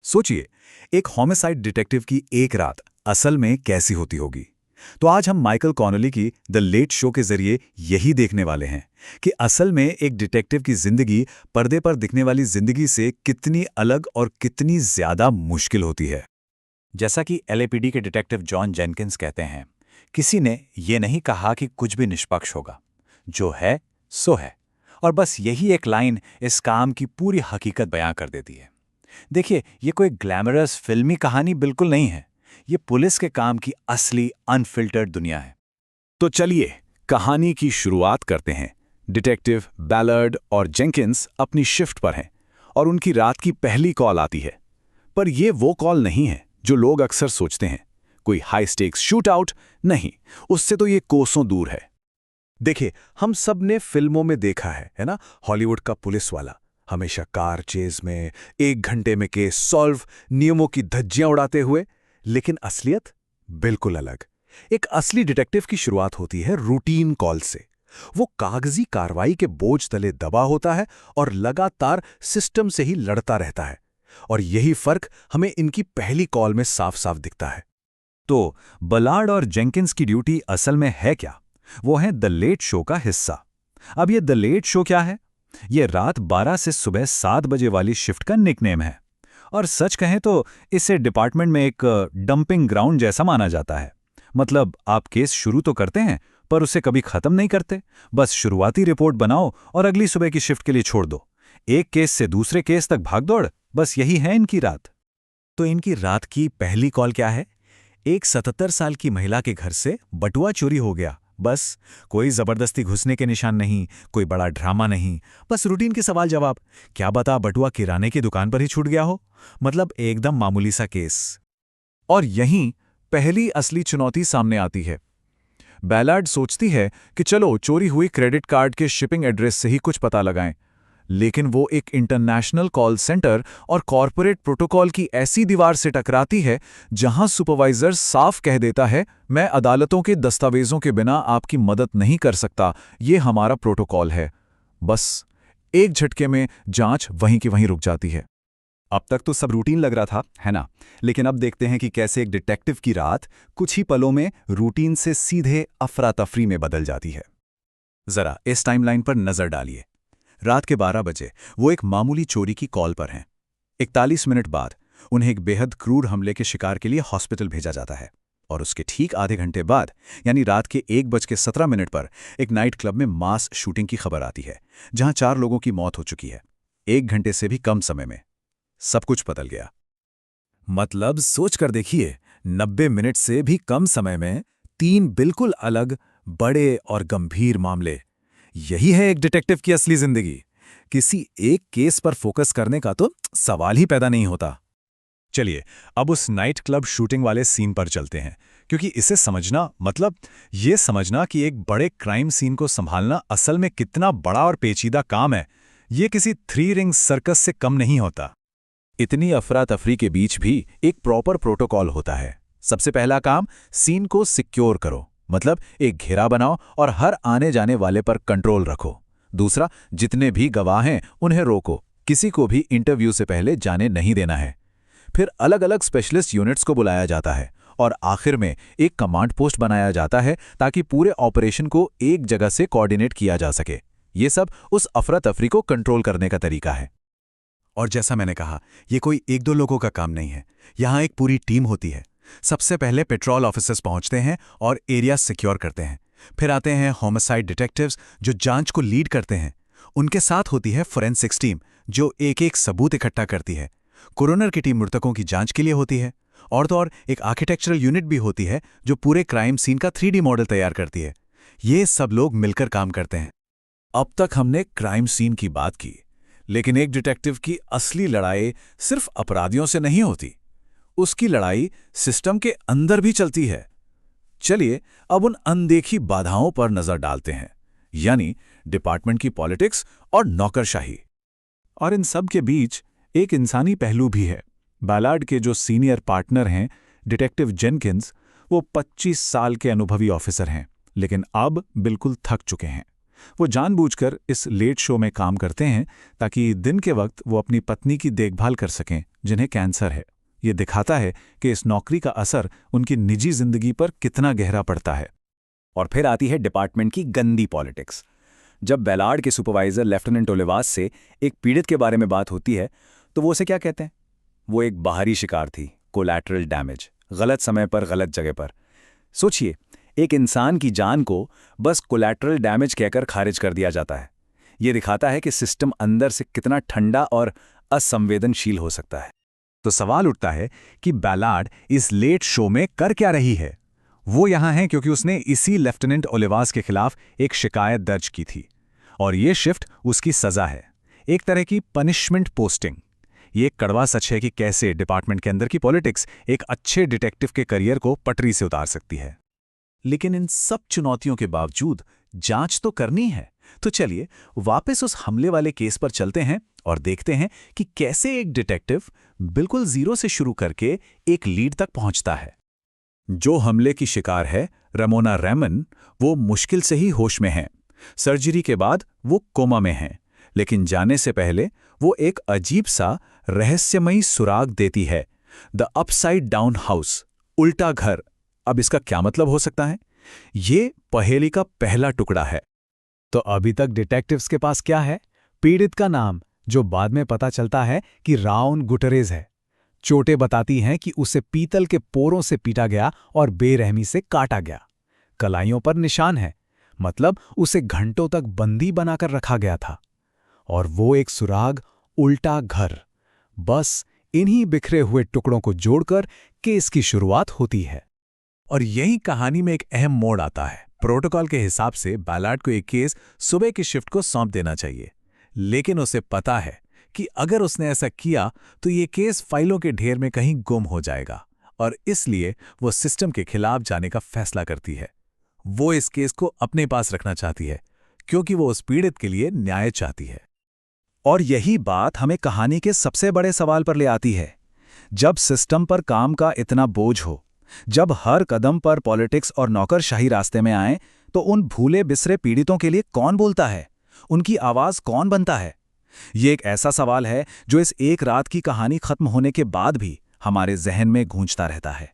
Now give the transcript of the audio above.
सोचिए, एक homicide detective की एक रात असल में कैसी होती होगी। तो आज हम माइकल कॉनोली की द लेट शो के जरिए यही देखने वाले हैं कि असल में एक डिटेक्टिव की जिंदगी पर्दे पर दिखने वाली जिंदगी से कितनी अलग और कितनी ज्यादा मुश्किल होती है। जैसा कि एलएपीडी के डिटेक्टिव जॉन जेनकिंस कहते हैं, किसी ने ये नहीं कहा कि कुछ भी निष्पक्ष होगा, जो है सो है। और बस यही एक लाइन इस काम की पूरी हकीकत बयां कर देती है। देखिए, ये कोई ग्लैमरस फिल्मी कहानी बिल्कुल नहीं है। ये पुलिस के काम की असली अनफिल्टर्ड दुनिया है। तो चलिए कहानी की शुरुआत करते हैं। डिटेक्टिव बैलर्ड और जेंकिंस अपनी शिफ्ट पर हैं और उनकी रात की पहली कॉल आती है। पर यह वो कॉल नहीं है जो लोग अक्सर सोचते हैं। कोई हाई स्टेक्स शूट आउट नहीं, उससे तो ये कोसों दूर है। देखिए, हम सब ने फिल्मों में देखा है ना, हॉलीवुड का पुलिस वाला हमेशा कार चेज में 1 घंटे में केस सॉल्व, नियमों की धज्जियां उड़ाते हुए। लेकिन असलियत बिल्कुल अलग। एक असली डिटेक्टिव की शुरुआत होती है रूटीन कॉल से। वो कागजी कार्रवाई के बोझ तले दबा होता है और लगातार सिस्टम से ही लड़ता रहता है। और यही फर्क हमें इनकी पहली कॉल में साफ साफ दिखता है। तो बलार्ड और जेंकिंस की ड्यूटी असल में है क्या? वो है द लेट शो का हिस्सा। अब ये द लेट शो क्या है? ये रात 12 से सुबह 7 बजे वाली शिफ्ट का निकनेम है। और सच कहें तो इसे डिपार्टमेंट में एक डंपिंग ग्राउंड जैसा माना जाता है। मतलब आप केस शुरू तो करते हैं, पर उसे कभी खत्म नहीं करते। बस शुरुआती रिपोर्ट बनाओ और अगली सुबह की शिफ्ट के लिए छोड़ दो। एक केस से दूसरे केस तक भागदौड़, बस यही है इनकी रात। तो इनकी रात की पहली कॉल क्या है? एक 77 साल की महिला के घर से बटुआ चोरी हो गया। बस कोई जबरदस्ती घुसने के निशान नहीं, कोई बड़ा ड्रामा नहीं, बस रूटीन के सवाल जवाब। क्या बता बटुआ किराने की दुकान पर ही छूट गया हो? मतलब एकदम मामूली सा केस। और यहीं पहली असली चुनौती सामने आती है। बैलार्ड सोचती है कि चलो चोरी हुई क्रेडिट कार्ड के शिपिंग एड्रेस से ही कुछ पता लगाएं। लेकिन वो एक इंटरनेशनल कॉल सेंटर और कॉरपोरेट प्रोटोकॉल की ऐसी दीवार से टकराती है जहां सुपरवाइजर साफ कह देता है, मैं अदालतों के दस्तावेजों के बिना आपकी मदद नहीं कर सकता, ये हमारा प्रोटोकॉल है। बस एक झटके में जांच वहीं की वहीं रुक जाती है। अब तक तो सब रूटीन लग रहा था, है ना? लेकिन अब देखते हैं कि कैसे एक डिटेक्टिव की रात कुछ ही पलों में रूटीन से सीधे अफरा तफरी में बदल जाती है। जरा इस टाइमलाइन पर नजर डालिए। रात के 12 बजे वो एक मामूली चोरी की कॉल पर हैं। 41 मिनट बाद उन्हें एक बेहद क्रूर हमले के शिकार के लिए हॉस्पिटल भेजा जाता है। और उसके ठीक आधे घंटे बाद, यानी रात के 1:17 पर, एक नाइट क्लब में मास शूटिंग की खबर आती है, जहां 4 लोगों की मौत हो चुकी है। 1 घंटे से भी कम समय में सब कुछ बदल गया। मतलब सोच कर देखिए, 90 मिनट से भी कम समय में 3 बिल्कुल अलग, बड़े और गंभीर मामले। यही है एक डिटेक्टिव की असली जिंदगी। किसी एक केस पर फोकस करने का तो सवाल ही पैदा नहीं होता। चलिए अब उस नाइट क्लब शूटिंग वाले सीन पर चलते हैं, क्योंकि इसे समझना मतलब ये समझना कि एक बड़े क्राइम सीन को संभालना असल में कितना बड़ा और पेचीदा काम है, ये किसी 3 रिंग सर्कस से कम नहीं होता। इतनी अफरा तफरी के बीच भी एक प्रॉपर प्रोटोकॉल होता है। सबसे पहला काम, सीन को सिक्योर करो, मतलब एक घेरा बनाओ और हर आने जाने वाले पर कंट्रोल रखो। दूसरा, जितने भी गवाह हैं उन्हें रोको, किसी को भी इंटरव्यू से पहले जाने नहीं देना है। फिर अलग अलग स्पेशलिस्ट यूनिट्स को बुलाया जाता है और आखिर में एक कमांड पोस्ट बनाया जाता है ताकि पूरे ऑपरेशन को एक जगह से कोऑर्डिनेट किया जा सके। ये सब उस अफरा तफरी को कंट्रोल करने का तरीका है। और जैसा मैंने कहा, ये कोई 1-2 लोगों का काम नहीं है, यहाँ एक पूरी टीम होती है। सबसे पहले पेट्रोल ऑफिसर्स पहुंचते हैं और एरिया सिक्योर करते हैं। फिर आते हैं होमिसाइड डिटेक्टिव्स जो जांच को लीड करते हैं। उनके साथ होती है फोरेंसिक्स टीम जो एक एक सबूत इकट्ठा करती है। कोरोनर की टीम मृतकों की जांच के लिए होती है। और तो और एक आर्किटेक्चरल यूनिट भी होती है जो पूरे क्राइम सीन का 3D मॉडल तैयार करती है। ये सब लोग मिलकर काम करते हैं। अब तक हमने क्राइम सीन की बात की, लेकिन एक डिटेक्टिव की असली लड़ाई सिर्फ अपराधियों से नहीं होती, उसकी लड़ाई सिस्टम के अंदर भी चलती है। चलिए अब उन अनदेखी बाधाओं पर नजर डालते हैं, यानी डिपार्टमेंट की पॉलिटिक्स और नौकरशाही। और इन सब के बीच एक इंसानी पहलू भी है। बैलार्ड के जो सीनियर पार्टनर हैं, डिटेक्टिव जेनकिंस, वो 25 साल के अनुभवी ऑफिसर हैं, लेकिन अब बिल्कुल थक चुके हैं। वो जानबूझकर इस लेट शो में काम करते हैं ताकि दिन के वक्त वो अपनी पत्नी की देखभाल कर सकें जिन्हें कैंसर है। ये दिखाता है कि इस नौकरी का असर उनकी निजी जिंदगी पर कितना गहरा पड़ता है। और फिर आती है डिपार्टमेंट की गंदी पॉलिटिक्स। जब बैलार्ड के सुपरवाइजर लेफ्टिनेंट ओलिवास से एक पीड़ित के बारे में बात होती है तो वो उसे क्या कहते हैं? वो एक बाहरी शिकार थी, कोलैटरल डैमेज, गलत समय पर गलत जगह पर। सोचिए, एक इंसान की जान को बस कोलैटरल डैमेज कहकर खारिज कर दिया जाता है। ये दिखाता है कि सिस्टम अंदर से कितना ठंडा और असंवेदनशील हो सकता है। तो सवाल उठता है कि बैलार्ड इस लेट शो में कर क्या रही है? वो यहां है क्योंकि उसने इसी लेफ्टिनेंट ओलिवास के खिलाफ एक शिकायत दर्ज की थी, और ये शिफ्ट उसकी सजा है, एक तरह की पनिशमेंट पोस्टिंग। ये एक कड़वा सच है कि कैसे डिपार्टमेंट के अंदर की पॉलिटिक्स एक अच्छे डिटेक्टिव के करियर को पटरी से उतार सकती है। लेकिन इन सब चुनौतियों के बावजूद जांच तो करनी है, तो चलिए वापस उस हमले वाले केस पर चलते हैं और देखते हैं कि कैसे एक डिटेक्टिव बिल्कुल जीरो से शुरू करके एक लीड तक पहुंचता है। जो हमले की शिकार है, रमोना रेमन, वो मुश्किल से ही होश में हैं। सर्जरी के बाद वो कोमा में हैं, लेकिन जाने से पहले वो एक अजीब सा रहस्यमयी सुराग देती है। द अपसाइड डाउन हाउस, उल्टा घर। अब इसका क्या मतलब हो सकता है? ये पहेली का पहला टुकड़ा है। तो अभी तक डिटेक्टिव्स के पास क्या है? पीड़ित का नाम, जो बाद में पता चलता है कि राउन गुटरेज है। चोटें बताती हैं कि उसे पीतल के पोरों से पीटा गया और बेरहमी से काटा गया। कलाइयों पर निशान है, मतलब उसे घंटों तक बंदी बनाकर रखा गया था। और वो एक सुराग, उल्टा घर। बस इन्हीं बिखरे हुए टुकड़ों को जोड़कर केस की शुरुआत होती है। और यही कहानी में एक अहम मोड़ आता है। प्रोटोकॉल के हिसाब से बैलार्ड को एक केस सुबह की शिफ्ट को सौंप देना चाहिए, लेकिन उसे पता है कि अगर उसने ऐसा किया तो ये केस फाइलों के ढेर में कहीं गुम हो जाएगा, और इसलिए वो सिस्टम के खिलाफ जाने का फैसला करती है। वो इस केस को अपने पास रखना चाहती है क्योंकि वो उस पीड़ित के लिए न्याय चाहती है। और यही बात हमें कहानी के सबसे बड़े सवाल पर ले आती है। जब सिस्टम पर काम का इतना बोझ हो, जब हर कदम पर पॉलिटिक्स और नौकरशाही रास्ते में आए, तो उन भूले बिसरे पीड़ितों के लिए कौन बोलता है? उनकी आवाज कौन बनता है? ये एक ऐसा सवाल है जो इस एक रात की कहानी खत्म होने के बाद भी हमारे जहन में गूंजता रहता है।